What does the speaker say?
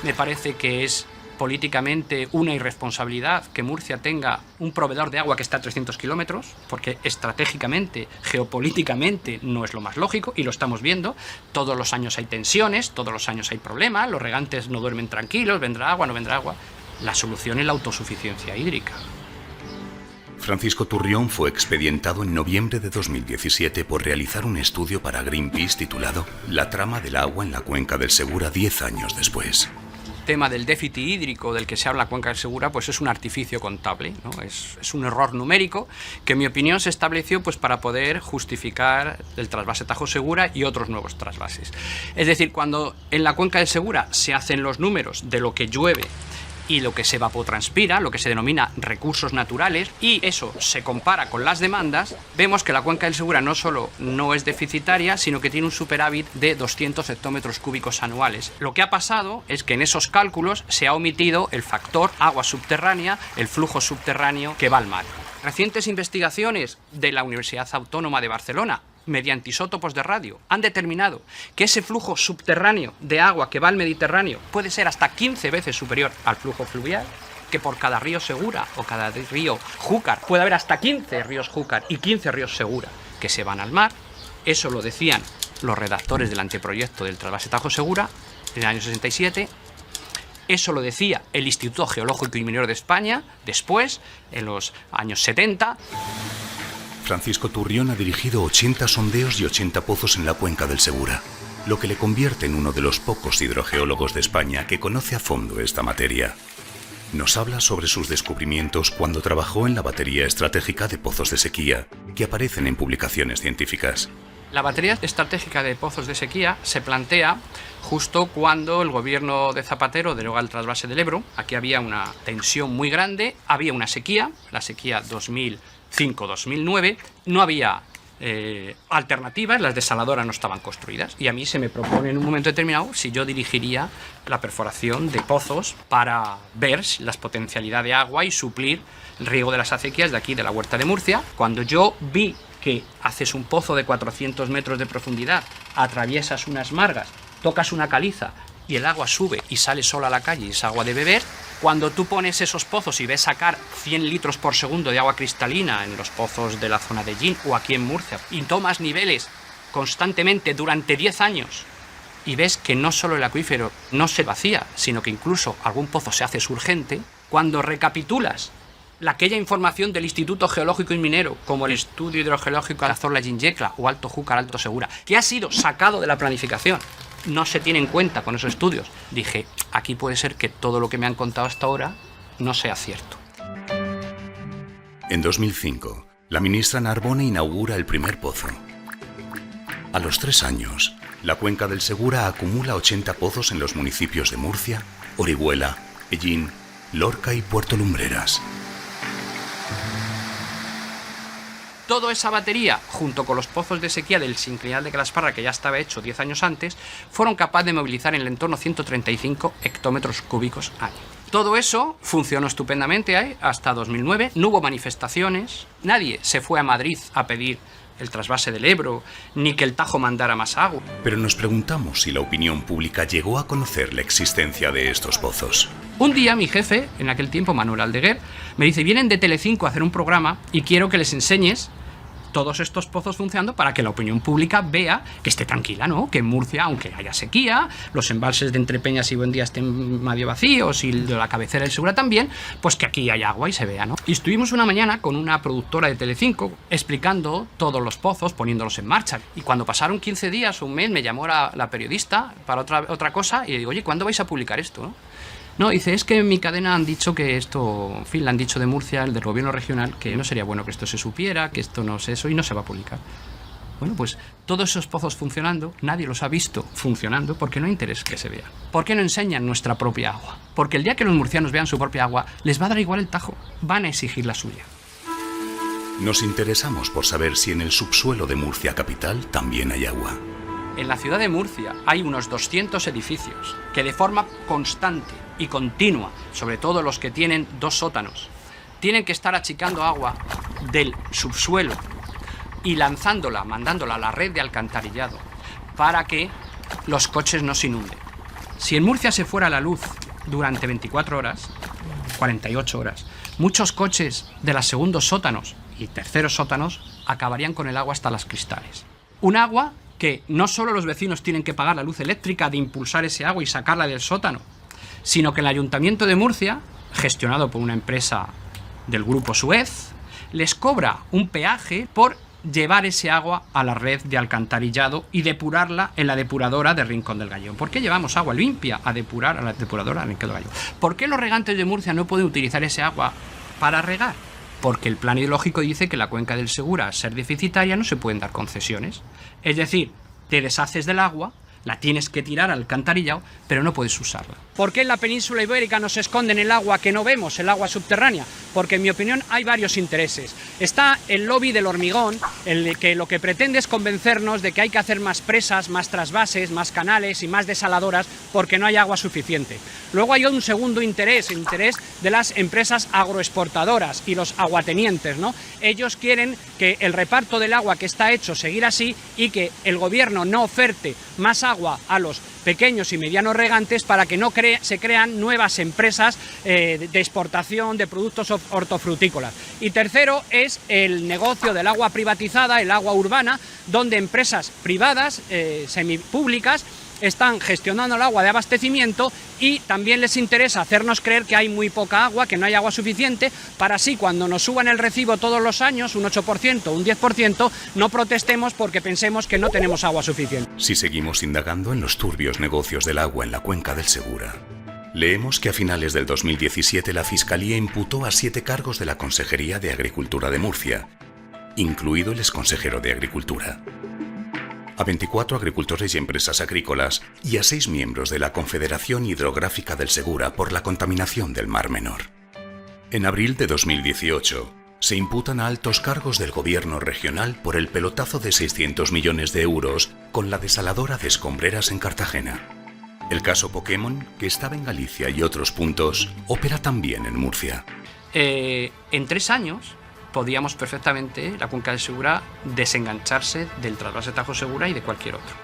Me parece que es políticamente una irresponsabilidad que Murcia tenga un proveedor de agua que está a 300 kilómetros, porque estratégicamente, geopolíticamente no es lo más lógico, y lo estamos viendo. Todos los años hay tensiones, todos los años hay problemas, los regantes no duermen tranquilos, vendrá agua, no vendrá agua. La solución es la autosuficiencia hídrica. Francisco Turrión fue expedientado en noviembre de 2017 por realizar un estudio para Greenpeace titulado La trama del agua en la cuenca del Segura 10 años después. Tema del déficit hídrico del que se habla en la cuenca del Segura, pues es un artificio contable, ¿no? Es un error numérico que, en mi opinión, se estableció pues para poder justificar el trasvase Tajo Segura y otros nuevos trasvases. Es decir, cuando en la cuenca del Segura se hacen los números de lo que llueve y lo que se evapotranspira, lo que se denomina recursos naturales, y eso se compara con las demandas, vemos que la cuenca del Segura no solo no es deficitaria, sino que tiene un superávit de 200 hectómetros cúbicos anuales. Lo que ha pasado es que en esos cálculos se ha omitido el factor agua subterránea, el flujo subterráneo que va al mar. Recientes investigaciones de la Universidad Autónoma de Barcelona, mediante isótopos de radio, han determinado que ese flujo subterráneo de agua que va al Mediterráneo puede ser hasta 15 veces superior al flujo fluvial, que por cada río Segura o cada río Júcar puede haber hasta 15 ríos Júcar y 15 ríos Segura que se van al mar. Eso lo decían los redactores del anteproyecto del trasvase Tajo Segura en el año 67. Eso lo decía el Instituto Geológico y Minero de España después, en los años 70. Francisco Turrión ha dirigido 80 sondeos y 80 pozos en la cuenca del Segura, lo que le convierte en uno de los pocos hidrogeólogos de España que conoce a fondo esta materia. Nos habla sobre sus descubrimientos cuando trabajó en la batería estratégica de pozos de sequía, que aparecen en publicaciones científicas. La batería estratégica de pozos de sequía se plantea justo cuando el gobierno de Zapatero deroga el trasvase del Ebro. Aquí había una tensión muy grande, había una sequía, la sequía 2005-2009, no había alternativas, las desaladoras no estaban construidas, y a mí se me propone en un momento determinado si yo dirigiría la perforación de pozos para ver las potencialidades de agua y suplir el riego de las acequias de aquí, de la Huerta de Murcia. Cuando yo vi que haces un pozo de 400 metros de profundidad, atraviesas unas margas, tocas una caliza y el agua sube y sale sola a la calle y es agua de beber, cuando tú pones esos pozos y ves sacar 100 litros por segundo de agua cristalina en los pozos de la zona de Gin o aquí en Murcia, y tomas niveles constantemente durante 10 años y ves que no solo el acuífero no se vacía, sino que incluso algún pozo se hace surgente, cuando recapitulas aquella información del Instituto Geológico y Minero, como el Estudio Hidrogeológico Cazorla-Ginjecla o Alto Júcar, Alto Segura, que ha sido sacado de la planificación, no se tiene en cuenta con esos estudios, dije, aquí puede ser que todo lo que me han contado hasta ahora no sea cierto. En 2005, la ministra Narbona inaugura el primer pozo. A los 3 años, la cuenca del Segura acumula 80 pozos en los municipios de Murcia, Orihuela, Ellín, Lorca y Puerto Lumbreras. Toda esa batería, junto con los pozos de sequía del sinclinal de Calasparra, que ya estaba hecho 10 años antes, fueron capaces de movilizar en el entorno 135 hectómetros cúbicos año. Todo eso funcionó estupendamente hasta 2009, no hubo manifestaciones, nadie se fue a Madrid a pedir el trasvase del Ebro, ni que el Tajo mandara más agua. Pero nos preguntamos si la opinión pública llegó a conocer la existencia de estos pozos. Un día mi jefe, en aquel tiempo Manuel Aldeguer, me dice, vienen de Telecinco a hacer un programa y quiero que les enseñes todos estos pozos funcionando para que la opinión pública vea que esté tranquila, ¿no? Que en Murcia, aunque haya sequía, los embalses de Entrepeñas y Buendía estén medio vacíos y de la cabecera del Segura también, pues que aquí hay agua y se vea, ¿no? Y estuvimos una mañana con una productora de Telecinco explicando todos los pozos, poniéndolos en marcha. Y cuando pasaron 15 días o un mes, me llamó la periodista para otra cosa y le digo, oye, ¿cuándo vais a publicar esto, no? No, dice, es que en mi cadena han dicho que esto, en fin, le han dicho de Murcia, el del gobierno regional, que no sería bueno que esto se supiera, que esto no es eso y no se va a publicar. Bueno, pues todos esos pozos funcionando, nadie los ha visto funcionando porque no hay interés que se vea. ¿Por qué no enseñan nuestra propia agua? Porque el día que los murcianos vean su propia agua, les va a dar igual el Tajo, van a exigir la suya. Nos interesamos por saber si en el subsuelo de Murcia capital también hay agua. En la ciudad de Murcia hay unos 200 edificios que de forma constante y continua, sobre todo los que tienen 2 sótanos, tienen que estar achicando agua del subsuelo y mandándola a la red de alcantarillado para que los coches no se inunden. Si en Murcia se fuera la luz durante 24 horas, 48 horas, muchos coches de los segundos sótanos y terceros sótanos acabarían con el agua hasta las cristales. Un agua que no solo los vecinos tienen que pagar la luz eléctrica de impulsar ese agua y sacarla del sótano, sino que el Ayuntamiento de Murcia, gestionado por una empresa del grupo Suez, les cobra un peaje por llevar ese agua a la red de alcantarillado y depurarla en la depuradora de Rincón del Gallo. ¿Por qué llevamos agua limpia a depurar a la depuradora de Rincón del Gallo? ¿Por qué los regantes de Murcia no pueden utilizar ese agua para regar? Porque el plan hidrológico dice que la cuenca del Segura, al ser deficitaria, no se pueden dar concesiones. Es decir, te deshaces del agua, la tienes que tirar al alcantarillado, pero no puedes usarla. ¿Por qué en la península ibérica nos esconden el agua que no vemos, el agua subterránea? Porque en mi opinión hay varios intereses. Está el lobby del hormigón, que lo que pretende es convencernos de que hay que hacer más presas, más trasvases, más canales y más desaladoras porque no hay agua suficiente. Luego hay un segundo interés, el interés de las empresas agroexportadoras y los aguatenientes, ¿no? Ellos quieren que el reparto del agua que está hecho seguir así y que el gobierno no oferte más agua a los pequeños y medianos regantes para que no se crean nuevas empresas de exportación de productos hortofrutícolas. Y tercero es el negocio del agua privatizada, el agua urbana, donde empresas privadas, semipúblicas, están gestionando el agua de abastecimiento y también les interesa hacernos creer que hay muy poca agua, que no hay agua suficiente, para así cuando nos suban el recibo todos los años, un 8%, un 10%, no protestemos porque pensemos que no tenemos agua suficiente. Si seguimos indagando en los turbios negocios del agua en la cuenca del Segura, leemos que a finales del 2017 la Fiscalía imputó a 7 cargos de la Consejería de Agricultura de Murcia, incluido el exconsejero de Agricultura, a 24 agricultores y empresas agrícolas y a 6 miembros de la Confederación Hidrográfica del Segura por la contaminación del Mar Menor. En abril de 2018, se imputan a altos cargos del gobierno regional por el pelotazo de 600 millones de euros con la desaladora de Escombreras en Cartagena. El caso Pokémon, que estaba en Galicia y otros puntos, opera también en Murcia. En 3 años podíamos perfectamente, la cuenca del Segura, desengancharse del trasvase Tajo Segura y de cualquier otro.